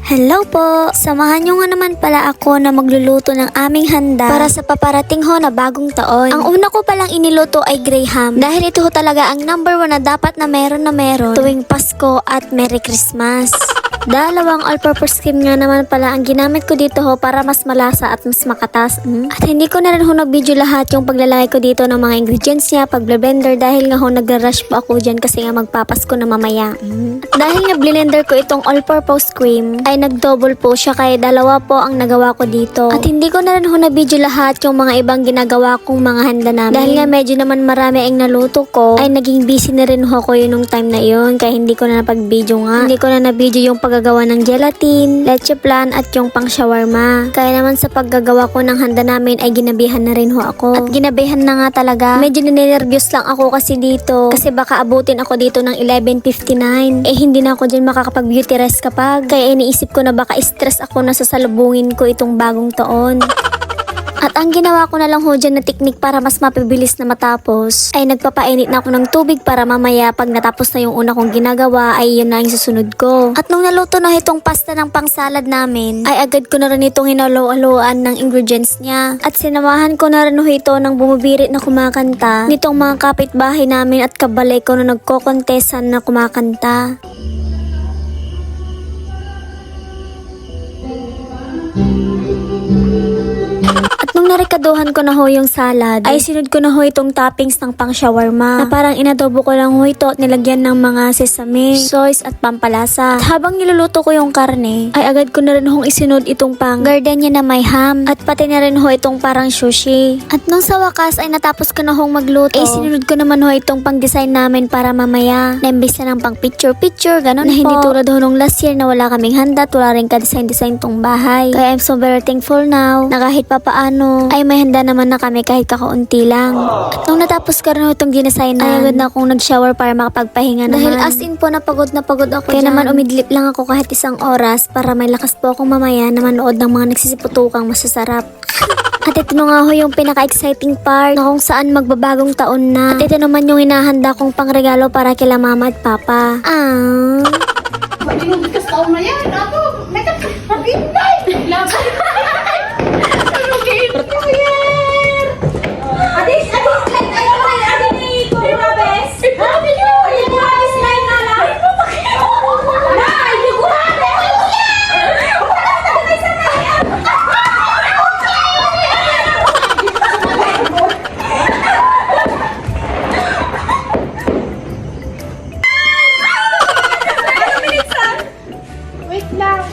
Hello po! Samahan nyo nga naman pala ako na magluluto ng aming handa para sa paparating ho na bagong taon. Ang una ko palang iniluto ay graham dahil ito ho talaga ang number 1 na dapat na meron tuwing Pasko at Merry Christmas. Dalawang all-purpose cream nga naman pala ang ginamit ko dito ho para mas malasa at mas makatas. At hindi ko na rin ho na-video lahat yung paglalagay ko dito ng mga ingredients niya, pag-blender dahil nga ho nagra-rush po ako dyan kasi nga magpapasko na mamaya. At dahil nga blender ko itong all-purpose cream ay nag-double po siya kaya dalawa po ang nagawa ko dito. At hindi ko na rin ho na-video lahat yung mga ibang ginagawa kong mga handa namin. Dahil nga medyo naman marami ang naluto ko ay naging busy na rin ho ko yun nung time na yun kaya hindi ko na napag-video nga. Hindi ko na na-video yung paggagawa ng gelatin, leche flan at yung pang shawarma. Kaya naman sa paggagawa ko ng handa namin ay ginabihan na rin ho ako. At ginabihan na nga talaga. Medyo ninervyos lang ako kasi dito. Kasi baka abutin ako dito ng 11:59. Eh hindi na ako dyan makakapag beauty rest kapag. Kaya iniisip ko na baka stress ako na sasalubungin ko itong bagong taon. At ang ginawa ko na lang ho dyan na technique para mas mapibilis na matapos ay nagpapainit na ako ng tubig para mamaya pag natapos na yung una kong ginagawa ay yun na yung susunod ko. At nung naluto na itong pasta ng pang salad namin ay agad ko na rin itong hinalo-haluan ng ingredients niya. At sinamahan ko na rin ho ito ng bumubirit na kumakanta nitong mga kapitbahay namin at kabalay ko na nagkokontesan na kumakanta. Nung narekaduhan ko na ho yung salad, ay sinod ko na ho itong toppings ng pang shawarma na parang inadobo ko lang ho ito at nilagyan ng mga sesame, soys at pampalasa. At habang niluluto ko yung karne, ay agad ko na rin hong isinod itong pang gardenia na may ham at pati na rin ho itong parang sushi. At nung sa wakas ay natapos ko na hong magluto, ay sinunod ko naman ho itong pang design namin para mamaya na imbis na ng pang picture ganon na hindi tulad ho nung last year na wala kaming handa at wala rin ka-design tong bahay. Kaya I'm so very thankful now na kahit papaano ay may handa naman na kami kahit kakaunti lang. At nung natapos ko rin itong ginisaynan, ay agad na akong nag-shower para makapagpahinga naman. Dahil as in po napagod ako kaya dyan. Naman umidlip lang ako kahit isang oras para may lakas po akong mamaya na manood ng mga nagsisiputukang masasarap. At ito na nga ho yung pinaka-exciting part na kung saan magbabagong taon na. At ito naman yung hinahanda kong pangregalo para kila mama at papa. Magiging taon na yan. Ako, may kapag-intay. Wait lang.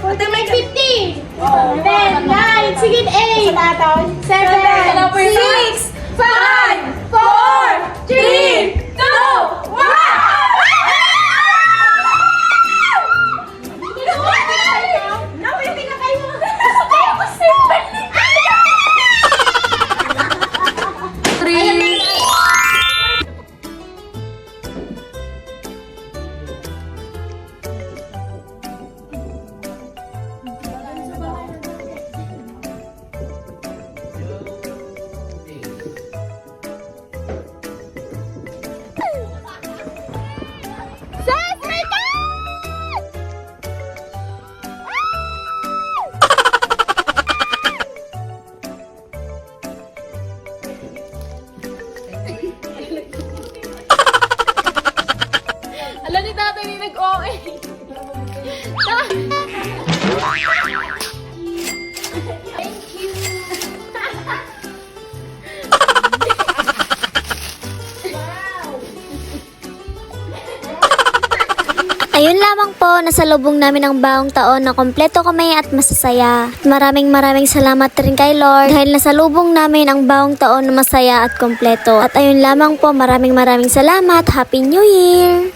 Ate, may 50. 10, 9, sige, 8, 7, 6, 5, 4, 3, 2, 1! Nawiti na kayo. Alam ni tatay ni nag-OA. Thank you. Ayun lamang po, nasalubong namin ang bagong taon na kompleto kami at masasaya. At maraming salamat rin kay Lord dahil nasalubong namin ang bagong taon na masaya at kompleto. At ayun lamang po, maraming salamat. Happy New Year!